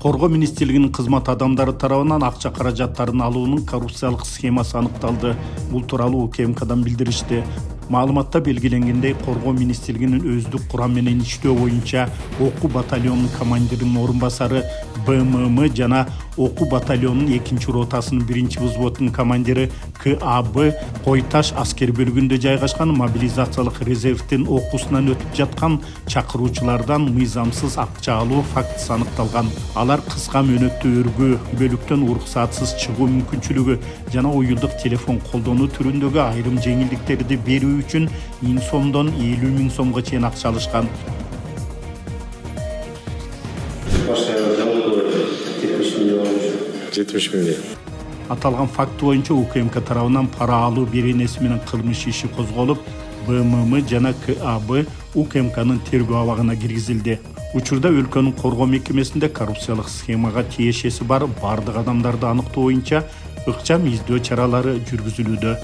Коргоо министрлигинин кызмат адамдары тарабынан акча каражаттарын алуунун коррупциялык схемасы аныкталды. Бул тууралуу УКМКдан билдиришти. Маалыматта белгиленгендей, Коргоо министрлигинин өздүк курам менен иштөө боюнча окуу батальонунун командиринин орун басары БММ жана окуу батальонунун 2-ротасынын 1-взводунун командири КАБ Койташ аскер бөлүгүндө жайгашкан мобилизациялык резервдин окуусунан өтүп жаткан чакыруучулардан мыйзамсыз акча алуу фактысы аныкталган. Алар кыска мөөнөттүү өргүү, бөлүктөн уруксатсыз чыгуу мүмкүнчүлүгү жана уюлдук телефон колдонуу түрүндөгү айрым жеңилдиктерди берүү үчүн 1000 сомдон 50 000 сомго чейин акча алышкан. 70 миллион. Аталган факт боюнча УКМК тарабынан пара алуу беренеси менен кылмыш иши козголуп, БММ жана КАБ УКМКнын тергөө абагына киргизилди. Учурда өлкөнүн коргоо мекемесинде коррупциялык схемага тиешеси бар бардык адамдарды аныктоо боюнча ыкчам издөө чаралары жүргүзүлүүдө.